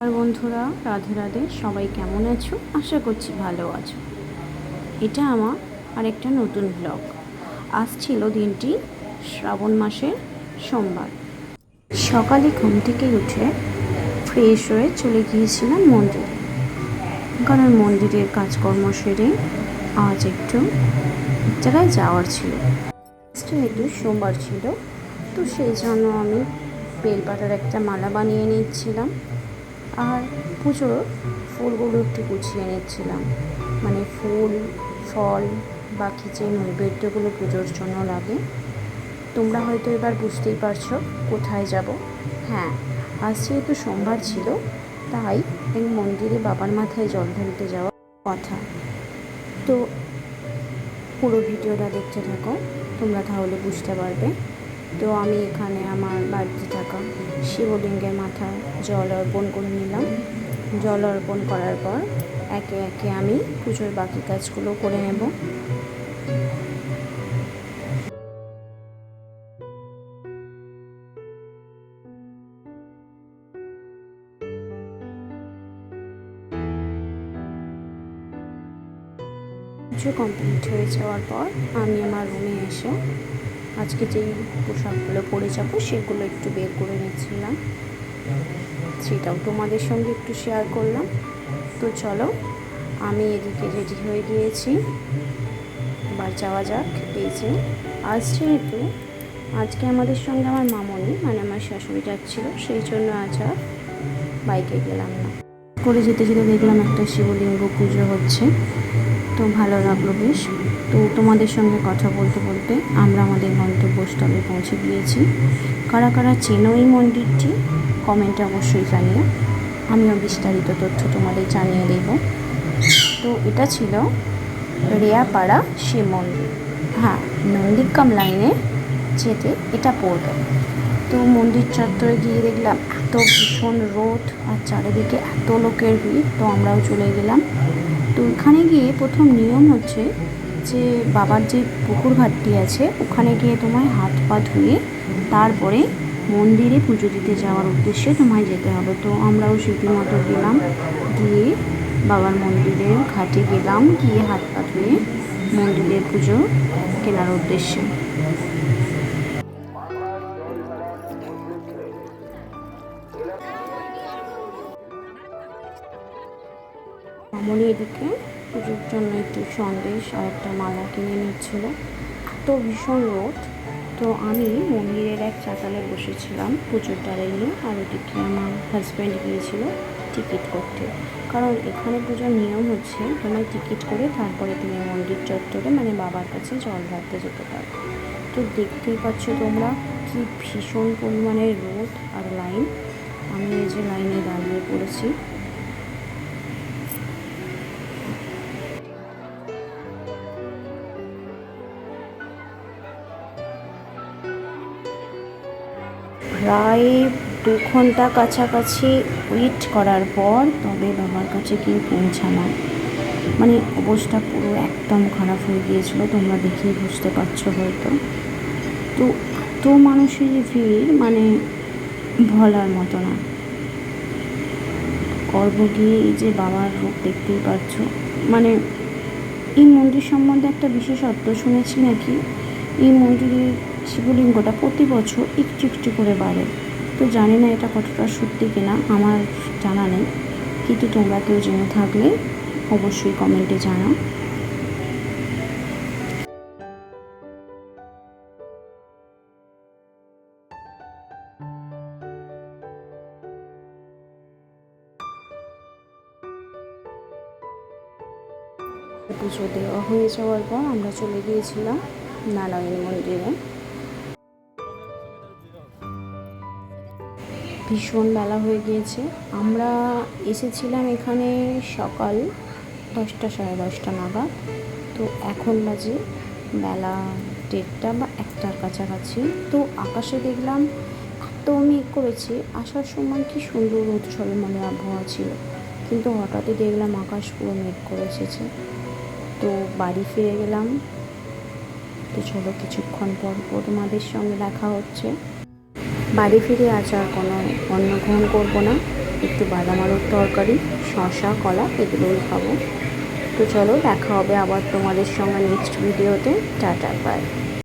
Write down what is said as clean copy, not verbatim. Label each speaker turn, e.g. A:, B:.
A: আর বন্ধুরা, রাধে রাধে। সবাই কেমন আছো? আশা করছি ভালো আছো। এটা আমার আরেকটা নতুন ব্লগ। আজ ছিল দিনটি শ্রাবণ মাসের সোমবার। সকালে ঘুম থেকে উঠে ফ্রেশ হয়ে চলে গিয়েছিলাম মন্দিরে, কারণ মন্দিরের কাজকর্ম সেরে আজ একটু এক জায়গায় যাওয়ার ছিল। যেহেতু সোমবার ছিল, তো সেই জন্য আমি বেলপাতার একটা মালা বানিয়ে নিচ্ছিলাম আর পুজোর ফুলগুলো একটু গুছিয়ে নিচ্ছিলাম। মানে ফুল, ফল, বাকি যে নৈবেদ্যগুলো পুজোর জন্য লাগে। তোমরা হয়তো এবার বুঝতেই পারছো কোথায় যাব। হ্যাঁ, আজ যেহেতু সোমবার ছিল, তাই এই মন্দিরে বাবার মাথায় জল ঢালতে যাওয়ার কথা। তো পুরো ভিডিওটা দেখতে থাকো, তোমরা তাহলে বুঝতে পারবে। তো আমি এখানে আমার বাড়িতে থাকা শিবলিঙ্গের মাথায় জল অর্পণ করে নিলাম। জল অর্পণ করার পর একে একে আমি পুজোর বাকি কাজগুলো করে নেব। পুজো কমপ্লিট হয়ে যাওয়ার পর আমি আমার রুমে এসে আজকে যেই পোশাকগুলো পরে যাবো সেগুলো একটু বের করে নিচ্ছিলাম, সেটাও তোমাদের সঙ্গে একটু শেয়ার করলাম। তো চলো, আমি এদিকে রেডি হয়ে গিয়েছি, এবার যাওয়া যাক। এই যে আজকে আমাদের সঙ্গে আমার মামনি মানে আমার শাশুড়ি যাচ্ছিল, সেই জন্য আজ আর বাইকে গেলাম না। করে যেতে যেতে দেখলাম একটা শিবলিঙ্গ পুজো হচ্ছে, তো ভালো লাগলো বেশ। তো তোমাদের সঙ্গে কথা বলতে বলতে আমরা আমাদের গন্তব্যস্থলে পৌঁছে গিয়েছি। কারা কারা চেনো এই মন্দিরটি কমেন্টে অবশ্যই জানিও, আমিও বিস্তারিত তথ্য তোমাদের জানিয়ে দেব। তো এটা ছিল রেয়াপাড়া শিব মন্দির। হ্যাঁ, নন্দীগ্রাম লাইনে যেতে এটা পড়বে। তো মন্দির চত্বরে গিয়ে দেখলাম এত ভীষণ রোদ আর চারিদিকে এত লোকের ভিড়, তো আমরাও চলে গেলাম। তো ওখানে গিয়ে প্রথম নিয়ম হচ্ছে যে বাবার যে পুকুর ঘাটটি আছে ওখানে গিয়ে তোমায় হাত পা ধুয়ে তারপরে মন্দিরে পুজো দিতে যাওয়ার উদ্দেশ্যে তোমায় যেতে হবে। তো আমরাও মতো গেলাম, গিয়ে বাবার মন্দিরের ঘাটে গেলাম, গিয়ে হাত পা ধুয়ে মন্দিরের পুজো কেনার উদ্দেশ্যে। মামনি এদিকে পুজোর জন্য একটু সন্দেশ আর একটা মালা কিনে নিচ্ছিল। তো ভীষণ রোদ, তো আমি মন্দিরের এক চাতালে বসেছিলাম পুজোর ডালে নিয়ে, আর ওদিকে আমার হাজব্যান্ড গিয়েছিল টিকিট করতে। কারণ এখানে পুজোর নিয়ম হচ্ছে তোমায় টিকিট করে তারপরে তুমি মন্দির চত্বরে মানে বাবার কাছে জল ঢালতে যেতে পারো। তো দেখতেই পাচ্ছ তোমরা কি ভীষণ পরিমাণের রোদ আর লাইন। আমি এই যে লাইনে দাঁড়িয়ে পড়েছি। প্রায় 2 ঘন্টা কাছাকাছি ওয়েট করার পর তবে বাবার কাছে গিয়ে পৌঁছালাম। মানে অবস্থা পুরো একদম খারাপ হয়ে গিয়েছিল, তোমরা দেখেই বুঝতে পারছো হয়তো। তো এত মানুষের ভিড় মানে বলার মতো না। গর্ব গিয়ে এই যে বাবার রূপ দেখতেই পাচ্ছ। মানে এই মন্দির সম্বন্ধে একটা বিশেষত্ব শুনেছি নাকি, এই মন্দিরের শিবলিঙ্গটা প্রতি বছর একটু একটু করে বাড়ে। তো জানি না এটা কতটা সত্যি কিনা, আমার জানা নেই, কিন্তু তোমরা কেউ জেনে থাকলে অবশ্যই কমেন্টে জানাও। পুজো দেওয়া হয়ে যাওয়ার পর আমরা চলে গিয়েছিলাম নারায়ণ মন্দিরে। ভীষণ বেলা হয়ে গিয়েছে, আমরা এসেছিলাম এখানে সকাল 10টা সাড়ে 10টা নাগাদ। তো এখন বাজে বেলা 1:30 বা 1টার কাছাকাছি। তো আকাশে দেখলাম এত মেঘ করেছে, আসার সময় কি সুন্দর রোদ ঝলমলে আবহাওয়া ছিল, কিন্তু হঠাৎই দেখলাম আকাশ পুরো মেঘ করে এসেছে। তো বাড়ি ফিরে গেলাম। তো চলো কিছুক্ষণ পর তোমাদের সঙ্গে দেখা হচ্ছে। বাড়ি ফিরে আজ আর কোনো অন্ন গ্রহণ করবো না, একটু বাদাম আলুর তরকারি, শসা, কলা এগুলোই খাবো। তো চলো দেখা হবে আবার তোমাদের সঙ্গে নেক্সট ভিডিওতে। Tata bye.